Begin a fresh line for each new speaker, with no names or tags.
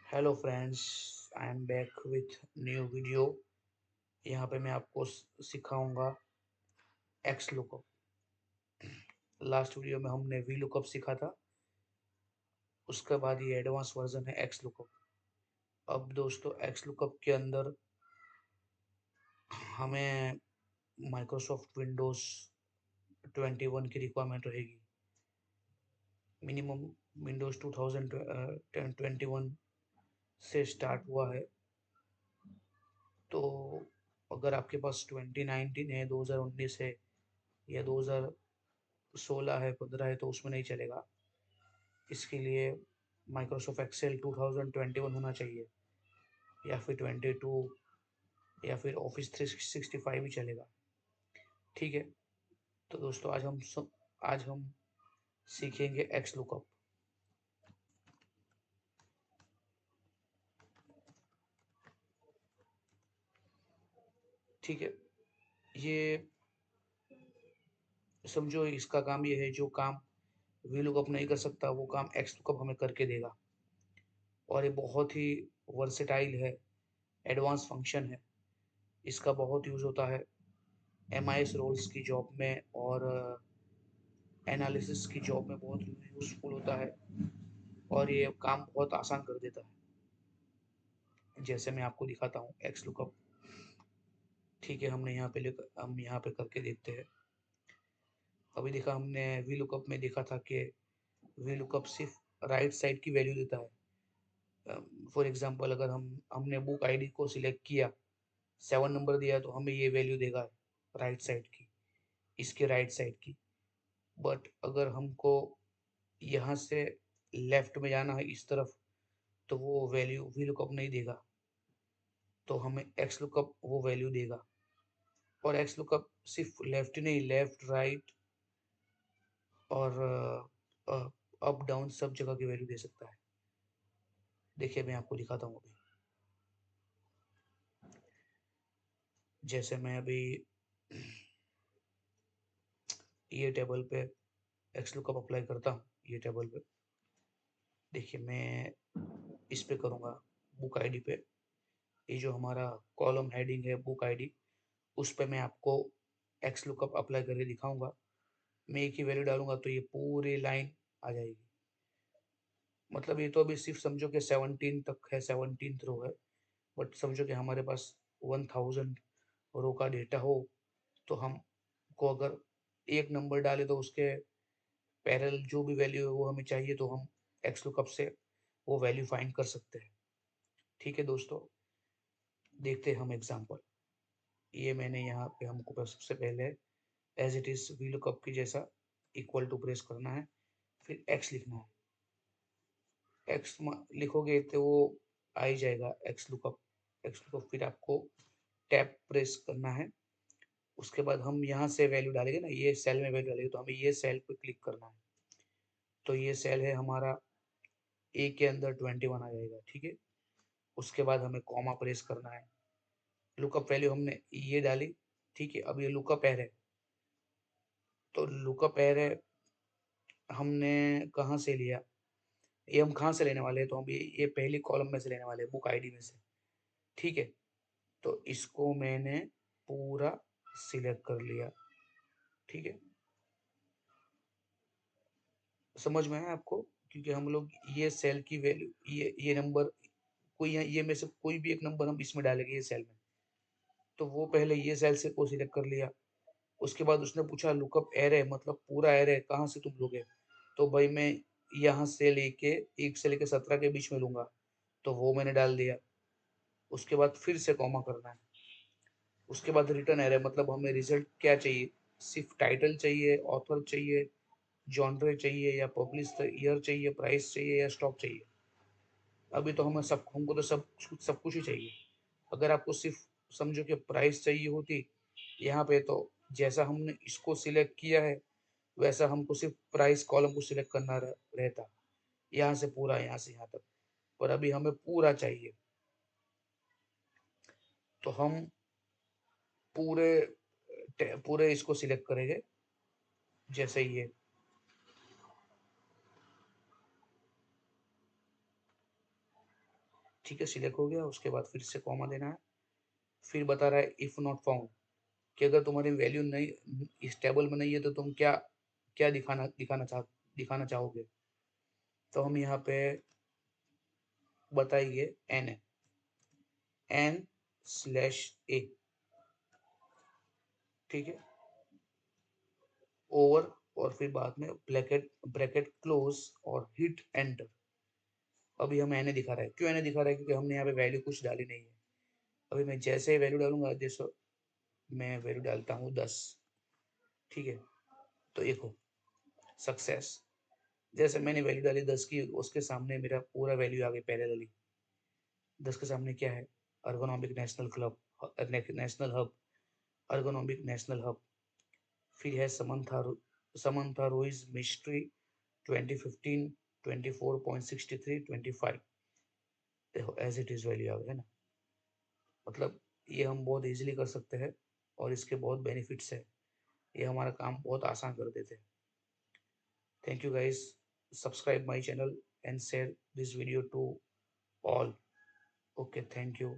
Hello friends, I am back with new video. यहाँ पे मैं आपको सिखाऊंगा एक्स लुकअप। लास्ट वीडियो में हमने वी लुकअप सीखा था। उसके बाद ये एडवांस वर्जन है एक्स लुकअप। अब दोस्तों, एक्स लुकअप के अंदर हमें माइक्रोसॉफ्ट विंडोज 21 की रिक्वायरमेंट रहेगी। मिनिमम विंडोज 2021 से स्टार्ट हुआ है। तो अगर आपके पास 2019 है, 2019 है या 2016 है, 15 है, तो उसमें नहीं चलेगा। इसके लिए माइक्रोसॉफ्ट एक्सेल 2021 होना चाहिए, या फिर 22, या फिर ऑफिस 365 भी चलेगा। ठीक है। तो दोस्तों, आज हम सीखेंगे एक्स लुकअप। ठीक है। ये समझो, इसका काम ये है, जो काम वी लुकअप नहीं कर सकता वो काम एक्स लुकअप हमें करके देगा। और ये बहुत ही वर्सेटाइल है, एडवांस फंक्शन है। इसका बहुत यूज़ होता है एमआईएस रोल्स की जॉब में, और एनालिसिस की जॉब में बहुत यूजफुल होता है। और ये काम बहुत आसान कर देता है। जैसे मैं आपको दिखाता हूँ एक्स लुकअप। ठीक है, हम यहाँ पे करके देखते हैं। अभी देखा हमने वी लुकअप में देखा था कि वी लुकअप सिर्फ राइट साइड की वैल्यू देता है। फॉर एग्जांपल, अगर हमने बुक आईडी को सिलेक्ट किया, 7 नंबर दिया, तो हमें ये वैल्यू देगा राइट साइड की, इसके राइट साइड की। बट अगर हमको यहाँ से लेफ्ट में जाना है, इस तरफ, तो वो वैल्यू वी लुकअप नहीं देगा। तो हमें एक्स लुकअप वो वैल्यू देगा। और एक्स लुकअप सिर्फ लेफ्ट नहीं, लेफ्ट, राइट और अप डाउन सब जगह की वैल्यू दे सकता है। देखिए, मैं आपको दिखाता हूँ अभी। जैसे मैं अभी ये टेबल पे एक्स लुकअप अप्लाई करता हूँ, ये टेबल पे। देखिए, मैं इस पे करूँगा, बुक आईडी पे। ये जो हमारा कॉलम हेडिंग है बुक आईडी, उस पे मैं आपको एक्स लुकअप अप्लाई करके दिखाऊंगा। मैं एक ही वैल्यू डालूंगा तो ये पूरी लाइन आ जाएगी। मतलब ये तो अभी सिर्फ समझो कि 17 तक है, 17th रो है। बट समझो कि हमारे पास 1000 रो का डेटा हो, तो हमको अगर एक नंबर डाले तो उसके पैरेलल जो भी वैल्यू है वो हमें चाहिए, तो हम एक्स लुकअप से वो वैल्यू फाइंड कर सकते हैं। ठीक है दोस्तों, देखते हैं हम एग्जांपल। ये मैंने यहाँ पे हमको सबसे पहले as it is we look up की जैसा इक्वल टू प्रेस करना है, फिर एक्स लिखना है। एक्स लिखोगे तो वो आ ही जाएगा एक्स लुकअप। एक्स लुकअप फिर आपको टैब प्रेस करना है। उसके बाद हम यहाँ से वैल्यू डालेंगे ना, ये सेल में वैल्यू डालेंगे, तो हमें ये सेल पे क्लिक करना है। तो ये सेल है हमारा, ए के अंदर 21 आ जाएगा। ठीक है। उसके बाद हमें कॉमा प्रेस करना है। लुकअप वैल्यू हमने ये डाली। ठीक है। अब ये लुकअप एरे, तो लुकअप एरे हमने कहाँ से लिया, ये हम कहाँ से लेने वाले हैं, तो हम ये पहली कॉलम में से लेने वाले हैं, बुक आईडी में से। ठीक है। तो इसको मैंने पूरा सिलेक्ट कर लिया। ठीक है, समझ में आया आपको? क्योंकि हम लोग ये सेल की वैल्यू, ये नंबर, कोई ये में से कोई भी एक नंबर हम इसमें डालेंगे ये सेल में। तो वो पहले ये सेल से को सिलेक्ट कर लिया। उसके बाद उसने पूछा लुकअप एरे, मतलब पूरा एरे कहाँ से तुम लोगे। तो भाई मैं यहाँ से लेके 1 से लेके 17 के बीच में लूंगा, तो वो मैंने डाल दिया। उसके बाद फिर से कॉमा करना है। उसके बाद रिटर्न एरे, मतलब हमें रिजल्ट क्या चाहिए, सिर्फ टाइटल चाहिए, ऑथर चाहिए, जॉनरे चाहिए, या पब्लिश ईयर चाहिए, प्राइस चाहिए, या स्टॉक चाहिए। अभी तो हमको तो सब कुछ ही चाहिए। अगर आपको सिर्फ समझो कि प्राइस चाहिए होती यहाँ पे, तो जैसा हमने इसको सिलेक्ट किया है वैसा हमको सिर्फ प्राइस कॉलम को सिलेक्ट करना रहता, यहाँ से पूरा, यहाँ से यहाँ तक। पर अभी हमें पूरा चाहिए, तो हम पूरे पूरे इसको सिलेक्ट करेंगे। जैसे ये, ठीक है, सिलेक्ट हो गया। उसके बाद फिर से कॉमा देना है। फिर बता रहा है इफ नॉट फाउंड, कि अगर तुम्हारी वैल्यू नहीं इस टेबल में नहीं है तो तुम क्या क्या दिखाना चाहोगे। तो हम यहाँ पे बताइए n/a, ठीक है, ओवर, और फिर बाद में ब्रैकेट ब्रैकेट क्लोज और हिट एंटर। अभी हमें एन दिखा रहा है, क्यों एन दिखा रहा है, क्योंकि हमने यहाँ पे वैल्यू कुछ डाली नहीं है। अभी मैं जैसे ही वैल्यू डालूंगा, जैसे मैं वैल्यू डालता हूँ 10, ठीक है, तो देखो सक्सेस। जैसे मैंने वैल्यू डाली 10 की, उसके सामने मेरा पूरा वैल्यू आ गई पैरेलली। 10 के सामने क्या है, ergonomic national club, national hub, ergonomic national hub. फिर है समंथा रोइज मिस्ट्री 2015 24.63 25। देखो एज इट इज वैल्यू आ गया ना। मतलब ये हम बहुत इजीली कर सकते हैं और इसके बहुत बेनिफिट्स है। ये हमारा काम बहुत आसान कर देते हैं। Thank you guys, subscribe my channel and share this video to all. Okay, thank you.